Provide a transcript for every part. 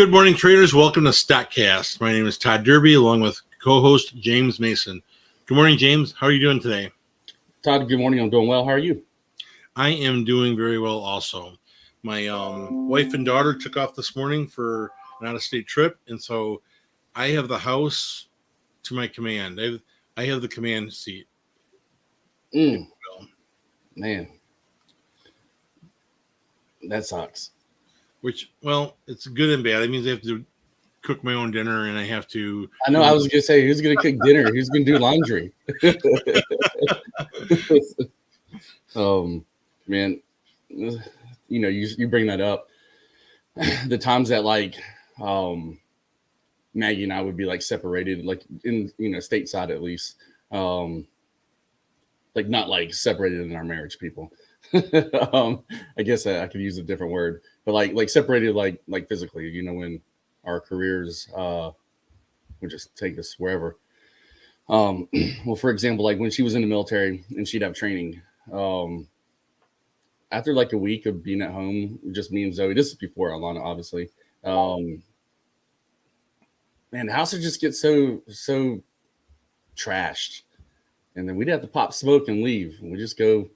Good morning, traders. Welcome to StockCast. My name is Todd Derby, along with co-host James Mason. Good morning, James. How are you doing today? Todd, good morning. I'm doing well. How are you? I am doing very well also. My wife and daughter took off this morning for an out-of-state trip, and so I have the house to my command. I have the command seat. Man, that sucks. Which, well, it's good and bad. It means I have to cook my own dinner, and I have to. I know. I was gonna say, who's gonna cook dinner? Who's gonna do laundry? Man, you bring that up. The times that Maggie and I would be like separated, like in stateside at least, like not like separated in our marriage, people. I guess I could use a different word, but like separated, like physically, when our careers would just take us wherever. Well, for example, like when she was in the military and she'd have training, after like a week of being at home, just me and Zoe, this is before Alana, obviously. Man, the house would just get so trashed. And then we'd have to pop smoke and leave. And we'd just go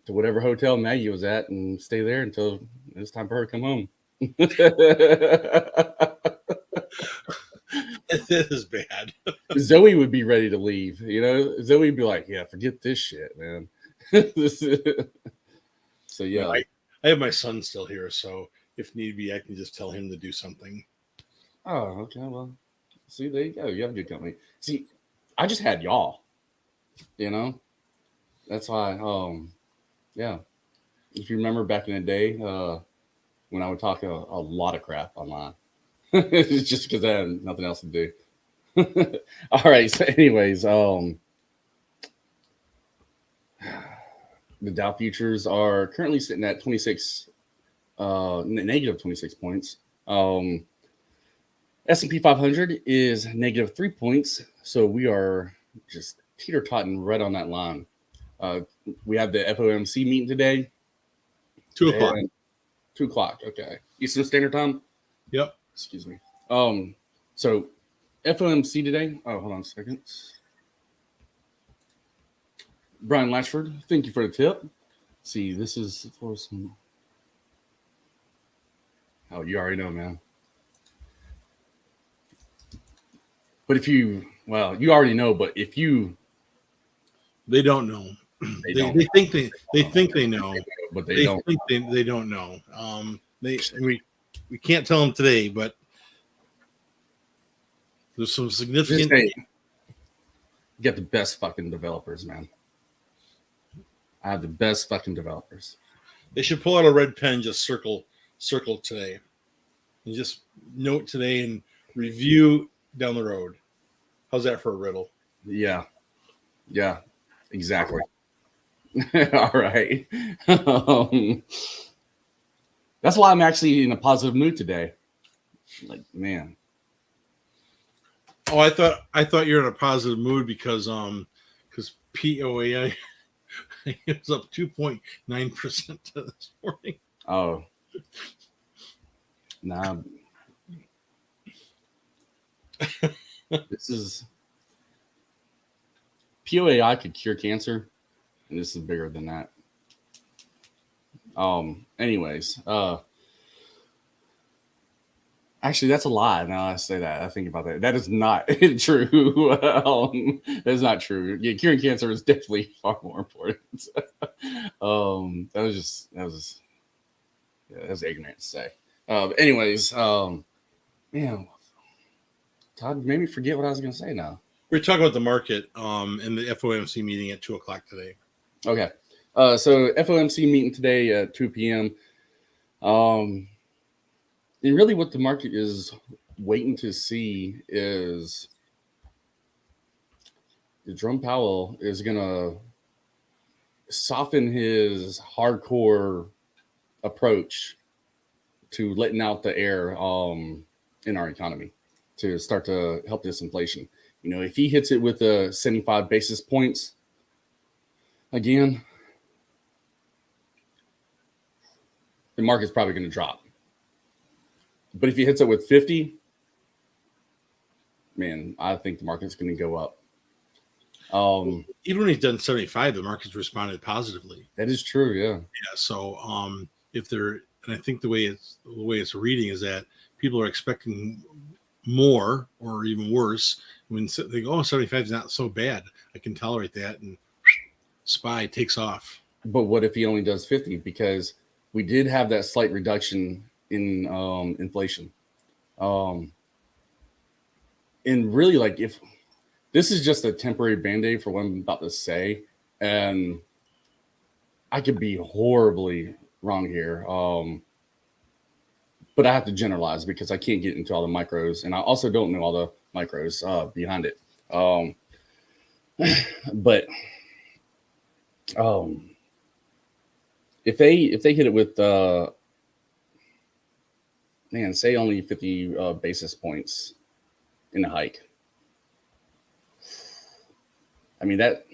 to whatever hotel Maggie was at and stay there until it was time for her to come home. It is bad. Zoe would be ready to leave. Zoe would be like, yeah, forget this shit, man. So, yeah. I have my son still here, so if need be, I can just tell him to do something. Oh, okay. Well, see, there you go. You have good company. See, I just had y'all. That's why. Yeah. If you remember back in the day, when I would talk a lot of crap online, it's just because I had nothing else to do. All right. So, anyways, the Dow futures are currently sitting at 26, negative 26 points. S&P 500 is negative 3 points. So we are just teeter-totting right on that line. We have the FOMC meeting today. 2 o'clock. 2 o'clock. Okay. Eastern Standard Time? Yep. Excuse me. So FOMC today. Oh, hold on a second. Brian Lashford, thank you for the tip. See, this is for some. Oh, you already know, man. But you already know. But if you, they don't know. They think they know, but they don't. Think they don't know. We can't tell them today, but there's some significant. You got the best fucking developers, man. I have the best fucking developers. They should pull out a red pen, just circle today, and just note today and review down the road. How's that for a riddle? Yeah, exactly. All right. That's why I'm actually in a positive mood today. Like, man. Oh, I thought you're in a positive mood because POAI it was up 2.9% this morning. Oh. Nah. This is POAI could cure cancer, and this is bigger than that. Anyways, actually, that's a lie. Now I say that, I think about that. That is not true. That is not true. Yeah, curing cancer is definitely far more important. That was ignorant to say. Anyways, man, Todd made me forget what I was going to say now. We're talking about the market and the FOMC meeting at 2 o'clock today. Okay. So FOMC meeting today at 2 p.m. And really what the market is waiting to see is Jerome Powell is going to soften his hardcore approach to letting out the air in our economy to start to help this inflation. If he hits it with 75 basis points again, the market's probably going to drop. But if he hits it with 50, man, I think the market's going to go up. Even when he's done 75, the market's responded positively. That is true. Yeah. Yeah. So if they're, and I think the way it's reading is that people are expecting more or even worse when they go, 75 is not so bad. I can tolerate that. And SPY takes off. But what if he only does 50? Because we did have that slight reduction in inflation. And really, like, if this is just a temporary Band-Aid for what I'm about to say, and I could be horribly wrong here. But I have to generalize because I can't get into all the micros, and I also don't know all the micros behind it. But if they hit it with say only 50 basis points in a hike, I mean that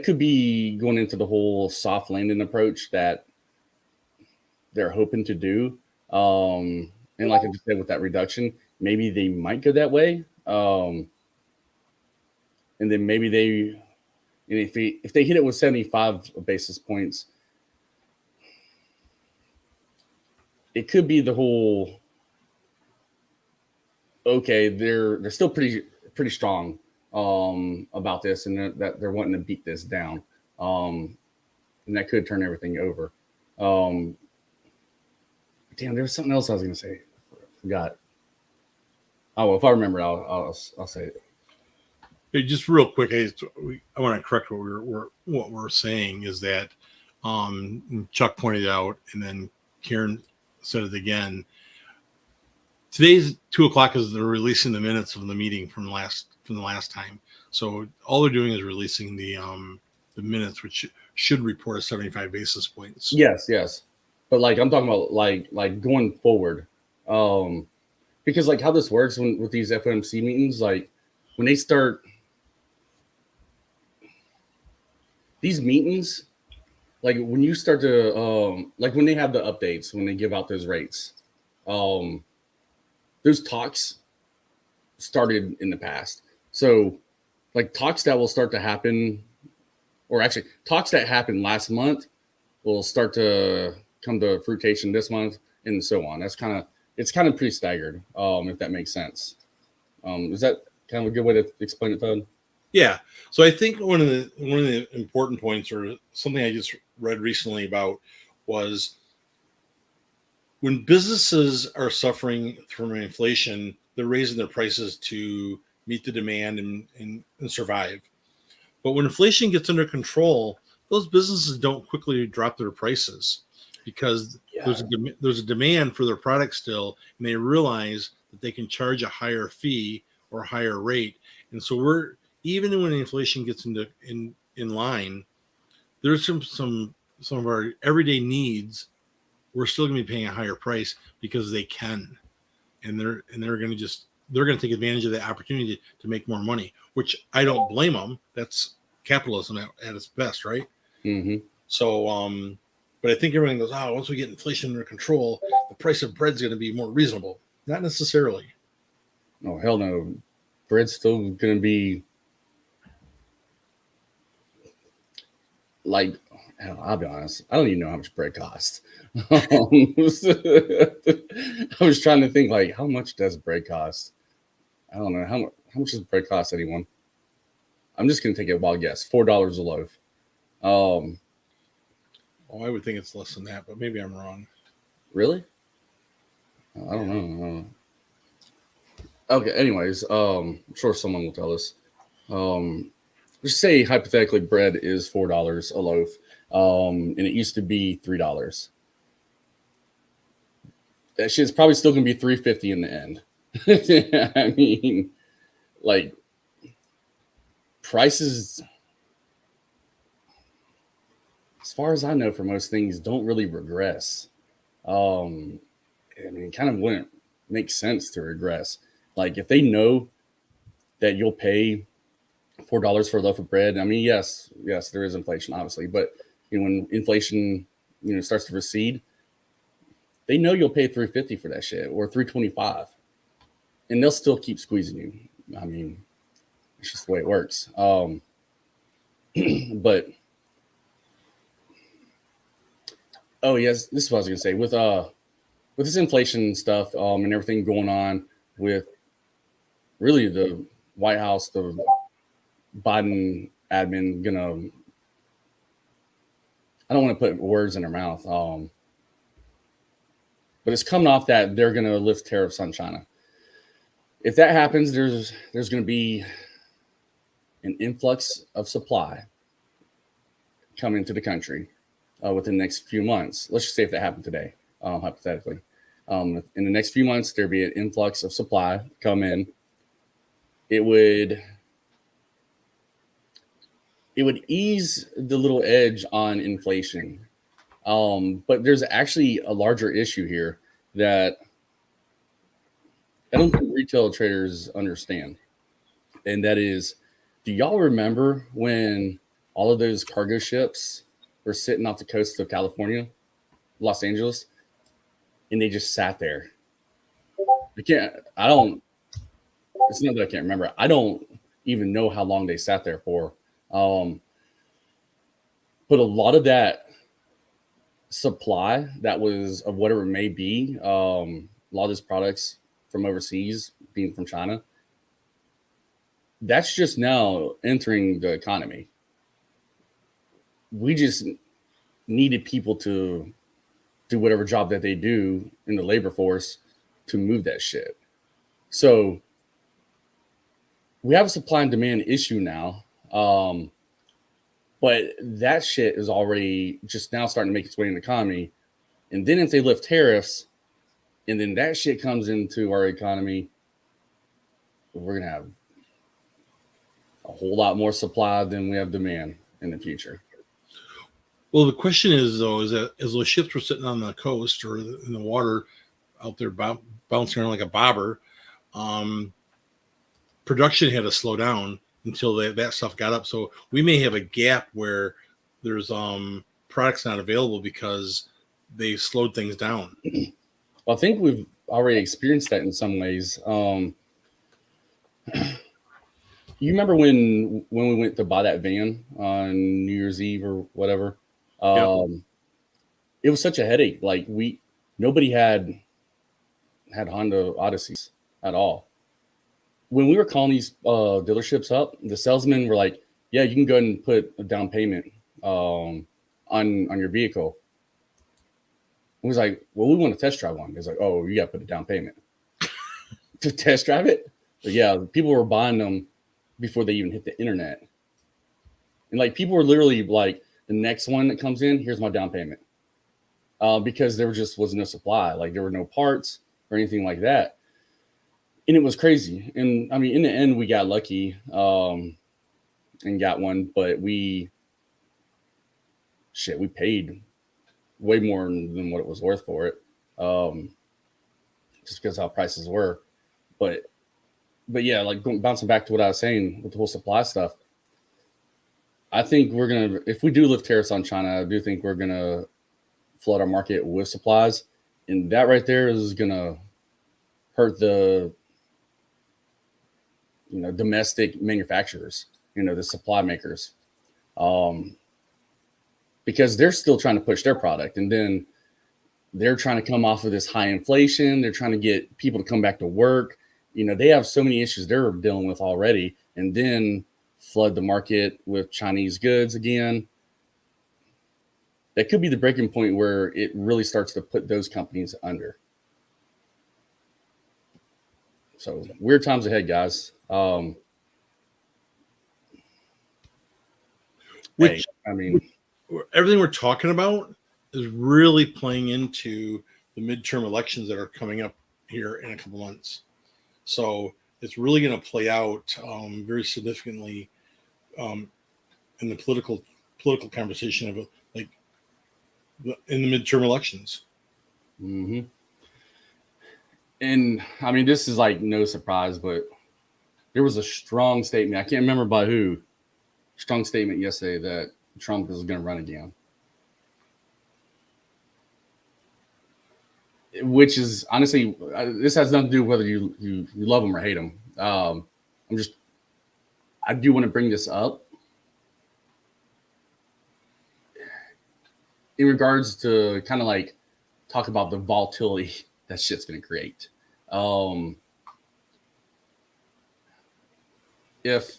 could be going into the whole soft landing approach that they're hoping to do. And like I just said, with that reduction, maybe they might go that way. And then maybe if they hit it with 75 basis points, it could be the whole, okay, they're still pretty strong about this, and that they're wanting to beat this down. And that could turn everything over. Damn, there was something else I was going to say. I forgot. Oh, well, if I remember, I'll say it. Hey, just real quick, I want to correct what we're saying is that Chuck pointed out, and then Karen said it again. Today's 2:00 is they're releasing the minutes of the meeting from the last time. So all they're doing is releasing the minutes, which should report a 75 basis points. Yes. But like I'm talking about like going forward, because like how this works with these FOMC meetings, like when they start these meetings, like when you start to like when they have the updates, when they give out those rates, those talks started in the past. So like talks that will start to happen, or actually talks that happened last month will start to come to fruition this month, and so on. It's kind of pretty staggered, if that makes sense. Is that kind of a good way to explain it, Todd? Yeah. So I think one of the important points, or something I just read recently about, was when businesses are suffering from inflation, they're raising their prices to meet the demand and survive. But when inflation gets under control, those businesses don't quickly drop their prices because there's a demand for their product still, and they realize that they can charge a higher fee or a higher rate. And so even when inflation gets in line, there's some of our everyday needs. We're still going to be paying a higher price because they can, and they're going to take advantage of the opportunity to make more money, which I don't blame them. That's capitalism at its best, right? Mm-hmm. So, but I think everyone goes, once we get inflation under control, the price of bread's going to be more reasonable. Not necessarily. Oh, hell no. Bread's still going to be like, I'll be honest, I don't even know how much bread costs. I was trying to think, like, how much does bread cost? I don't know. How much does bread cost anyone? I'm just going to take a wild guess. $4 a loaf. I would think it's less than that, but maybe I'm wrong. Really? I don't know. Okay, anyways, I'm sure someone will tell us. Just say hypothetically bread is $4 a loaf, and it used to be $3. That shit's probably still gonna be $3.50 in the end. I mean, like, prices, as far as I know, for most things, don't really regress. I mean, it kind of wouldn't make sense to regress. Like, if they know that you'll pay $4 for a loaf of bread, I mean, yes, there is inflation, obviously, but when inflation, starts to recede, they know you'll pay $350 for that shit or $325, and they'll still keep squeezing you. I mean, it's just the way it works. But oh yes, this is what I was gonna say with this inflation stuff and everything going on with really the White House, the Biden admin gonna. I don't want to put words in their mouth, but it's coming off that they're gonna lift tariffs on China. If that happens, there's going to be an influx of supply coming to the country within the next few months. Let's just say if that happened today, hypothetically. In the next few months, there'd be an influx of supply come in. It would ease the little edge on inflation. But there's actually a larger issue here that I don't think retail traders understand. And that is, do y'all remember when all of those cargo ships were sitting off the coast of California, Los Angeles, and they just sat there? It's not that I can't remember. I don't even know how long they sat there for. But a lot of that supply that was of whatever it may be, a lot of these products from overseas being from China, that's just now entering the economy. We just needed people to do whatever job that they do in the labor force to move that shit. So we have a supply and demand issue now. But that shit is already just now starting to make its way in the economy. And then if they lift tariffs and then that shit comes into our economy, we're going to have a whole lot more supply than we have demand in the future. Well, the question is, though, is that as those ships were sitting on the coast or in the water out there bouncing around like a bobber, production had to slow down until that stuff got up. So we may have a gap where there's products not available because they slowed things down. Well, I think we've already experienced that in some ways. You remember when we went to buy that van on New Year's Eve or whatever? It was such a headache. Like nobody had Honda Odysseys at all. When we were calling these dealerships up, the salesmen were like, "Yeah, you can go ahead and put a down payment on your vehicle." I was like, "Well, we want to test drive one." It's like, "Oh, you got to put a down payment to test drive it." But yeah, people were buying them before they even hit the internet, and like people were literally like, "The next one that comes in, here's my down payment," because there just was no supply. Like there were no parts or anything like that. And it was crazy. And I mean, in the end, we got lucky and got one, but we paid way more than what it was worth for it, just because how prices were. But yeah, like bouncing back to what I was saying with the whole supply stuff, I think if we do lift tariffs on China, I do think we're going to flood our market with supplies. And that right there is going to hurt the domestic manufacturers, the supply makers, because they're still trying to push their product. And then they're trying to come off of this high inflation. They're trying to get people to come back to work. They have so many issues they're dealing with already. And then flood the market with Chinese goods again. That could be the breaking point where it really starts to put those companies under. So weird times ahead, guys. Which everything we're talking about is really playing into the midterm elections that are coming up here in a couple months. So it's really going to play out very significantly in the political conversation of like in the midterm elections. Mm-hmm. And I mean, this is like no surprise, but there was a strong statement. I can't remember by who. Strong statement yesterday that Trump is going to run again. which is honestly, this has nothing to do with whether you love him or hate him. I do want to bring this up in regards to kind of like talk about the volatility that shit's going to create. If,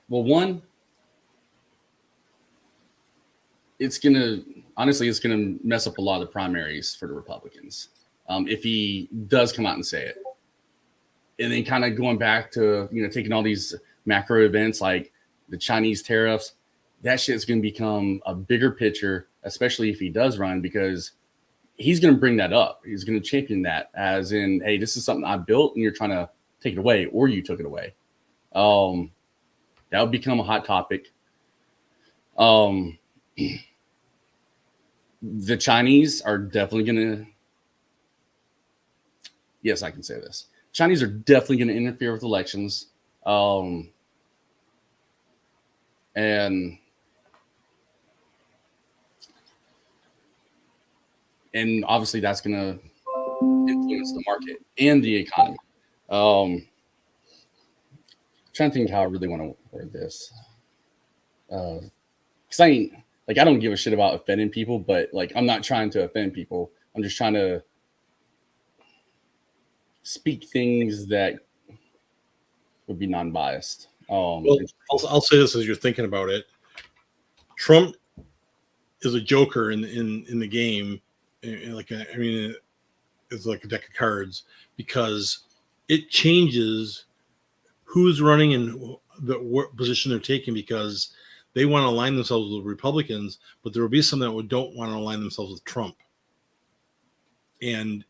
well, one, it's going to, honestly, it's going to mess up a lot of the primaries for the Republicans. If he does come out and say it. And then kind of going back to, taking all these macro events like the Chinese tariffs, that shit's going to become a bigger picture, especially if he does run, because he's going to bring that up. He's going to champion that as in, hey, this is something I built and you're trying to take it away, or you took it away. That would become a hot topic. The Chinese are definitely going to, yes, I can say this. Chinese are definitely going to interfere with elections. And obviously that's going to influence the market and the economy. Trying to think how I really want to word this. Because I don't give a shit about offending people, but like, I'm not trying to offend people. I'm just trying to speak things that would be non-biased. Well, I'll say this as you're thinking about it. Trump is a joker in the game. It's like a deck of cards because it changes who's running and what position they're taking because they want to align themselves with Republicans, but there will be some that don't want to align themselves with Trump. And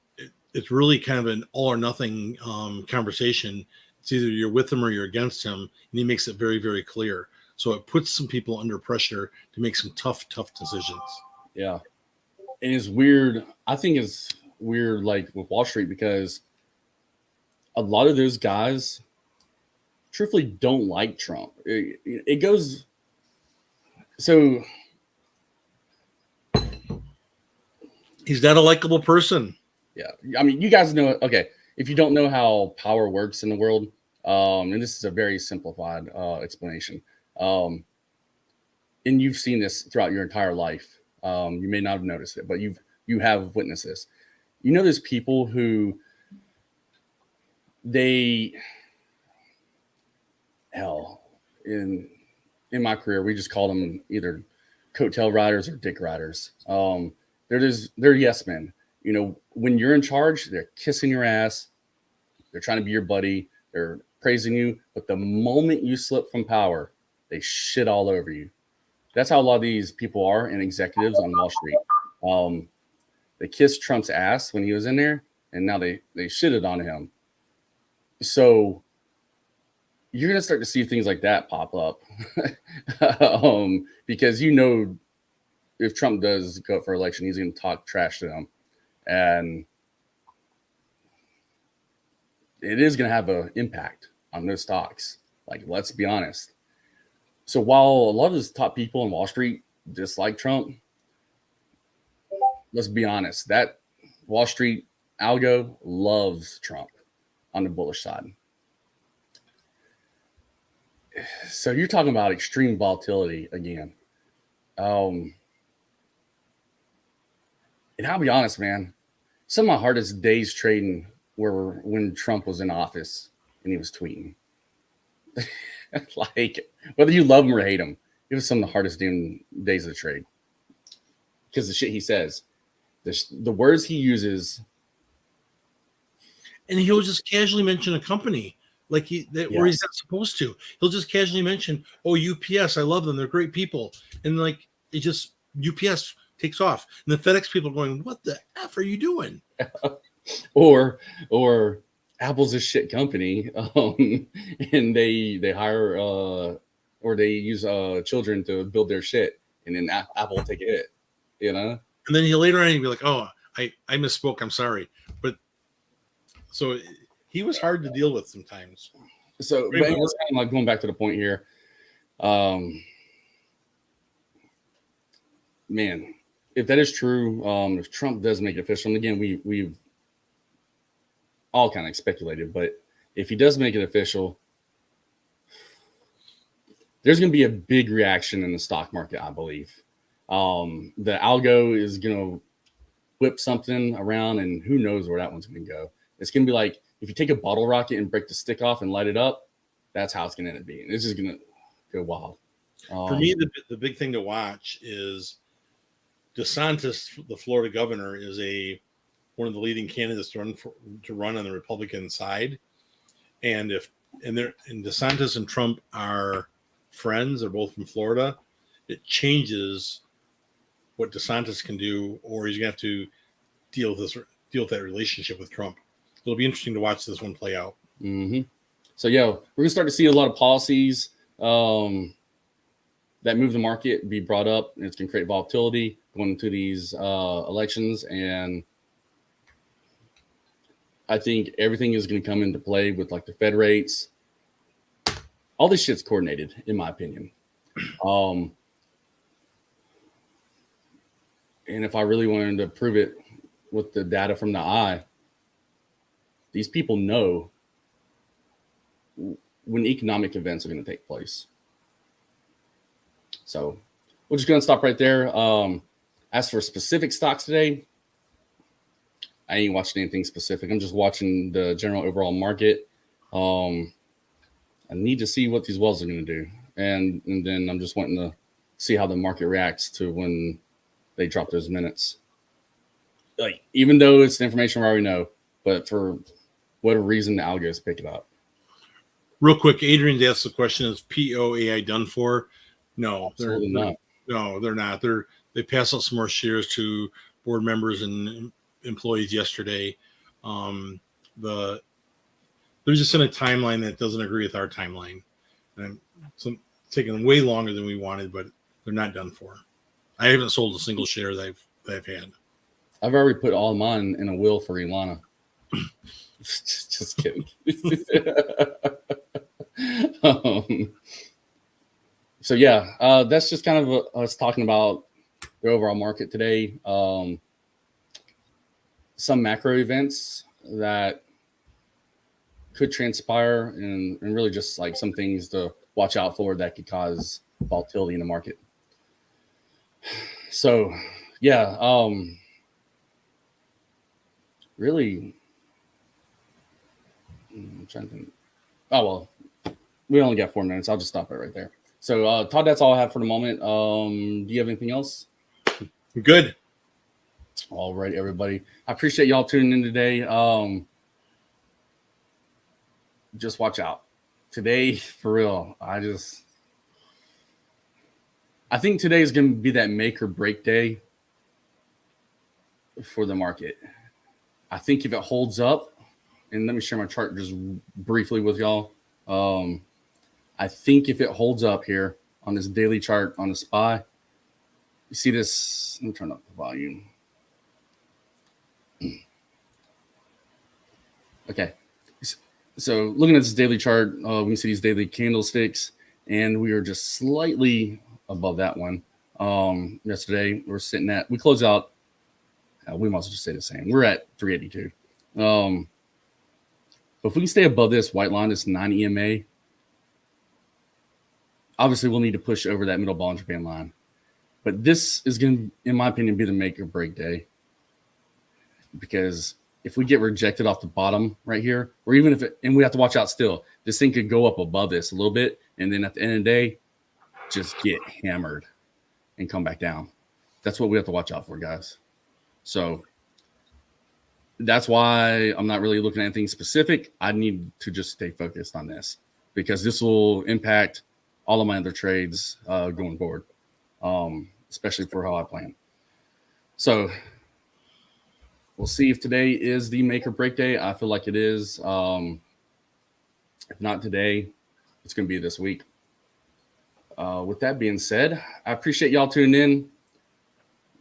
it's really kind of an all or nothing conversation. It's either you're with him or you're against him, and he makes it very, very clear. So it puts some people under pressure to make some tough decisions. Yeah. And it's weird. I think it's weird, like with Wall Street, because a lot of those guys truthfully don't like Trump. It goes, so he's not a likable person. Yeah. I mean, you guys know, okay, if you don't know how power works in the world, and this is a very simplified explanation, and you've seen this throughout your entire life. You may not have noticed it, but you have witnessed this. There's people who in my career, we just call them either coattail riders or dick riders. They're yes men. When you're in charge, they're kissing your ass. They're trying to be your buddy. They're praising you. But the moment you slip from power, they shit all over you. That's how a lot of these people are, and executives on Wall Street. They kissed Trump's ass when he was in there, and now they shitted on him. So you're going to start to see things like that pop up. Because if Trump does go for election, he's going to talk trash to them. And it is going to have an impact on those stocks. Like, let's be honest. So while a lot of those top people on Wall Street dislike Trump, let's be honest, that Wall Street algo loves Trump on the bullish side. So you're talking about extreme volatility again. And I'll be honest, man, some of my hardest days trading were when Trump was in office and he was tweeting. Like, whether you love him or hate him, it was some of the hardest damn days of the trade. Because the shit he says, the words he uses. And he'll just casually mention a company where he's not supposed to. He'll just casually mention, oh, UPS, I love them. They're great people. And like, it just, UPS takes off. And the FedEx people are going, what the F are you doing? or Apple's a shit company, and they hire or they use children to build their shit, and then Apple will take a hit, And then he later on he'd be like, "Oh, I misspoke. I'm sorry." But so he was hard to deal with sometimes. So, but it's kind of like going back to the point here. Man, if that is true, if Trump does make it official, and again, we've all kind of speculated, but if he does make it official, there's going to be a big reaction in the stock market, I believe. The algo is going to whip something around, and who knows where that one's going to go. It's going to be like if you take a bottle rocket and break the stick off and light it up, that's how it's going to end up being. It's just going to go wild. For me, the big thing to watch is DeSantis, the Florida governor, is one of the leading candidates to run on the Republican side, and DeSantis and Trump are friends. They're both from Florida. It changes what DeSantis can do, or he's gonna have to deal with that relationship with Trump. It'll be interesting to watch this one play out. Mm-hmm. So we're gonna start to see a lot of policies that move the market be brought up, and it's gonna create volatility going into these elections. And I think everything is gonna come into play with like the Fed rates. All this shit's coordinated, in my opinion. And if I really wanted to prove it with the data from the eye, these people know when economic events are going to take place. So we're just going to stop right there. As for specific stocks today, I ain't watching anything specific. I'm just watching the general overall market. I need to see what these wells are going to do. And then I'm just wanting to see how the market reacts to when they drop those minutes. Like, even though it's the information we already know, but for whatever reason, the algos pick it up. Real quick, Adrian's asked the question: is POAI done for? No, Absolutely not. No, they're not. They pass out some more shares to board members and employees yesterday. They're just in a timeline that doesn't agree with our timeline, and it's taking way longer than we wanted, but they're not done for. I haven't sold a single share that I've had. I've already put all mine in a will for Ilana. Just kidding. So that's just kind of us talking about the overall market today. Some macro events that could transpire, and really just like some things to watch out for that could cause volatility in the market. So really, I'm trying to think. Oh, well, we only got 4 minutes. I'll just stop it right there. So, Todd, that's all I have for the moment. Do you have anything else? Good. All right, everybody. I appreciate y'all tuning in today. Just watch out. Today, for real, I think today is going to be that make or break day for the market. I think if it holds up, and let me share my chart just briefly with y'all. I think if it holds up here on this daily chart on the SPY, you see this. Let me turn up the volume. Okay. So looking at this daily chart, we can see these daily candlesticks, and we are just slightly above that one. Yesterday, we closed out. We might as well just say the same. We're at 382. But if we can stay above this white line, this 9 EMA, obviously we'll need to push over that middle Bollinger Band line. But this is going to, in my opinion, be the make or break day. Because if we get rejected off the bottom right here, or even and we have to watch out still, this thing could go up above this a little bit, and then at the end of the day, just get hammered and come back down. That's what we have to watch out for, guys. So that's why I'm not really looking at anything specific. I need to just stay focused on this because this will impact all of my other trades going forward, especially for how I plan. So we'll see if today is the make or break day. I feel like it is. If not today, it's going to be this week. With that being said, I appreciate y'all tuning in.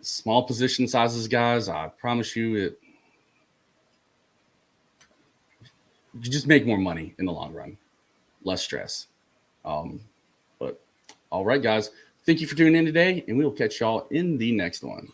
Small position sizes, guys. I promise you you just make more money in the long run. Less stress. But all right, guys. Thank you for tuning in today, and we will catch y'all in the next one.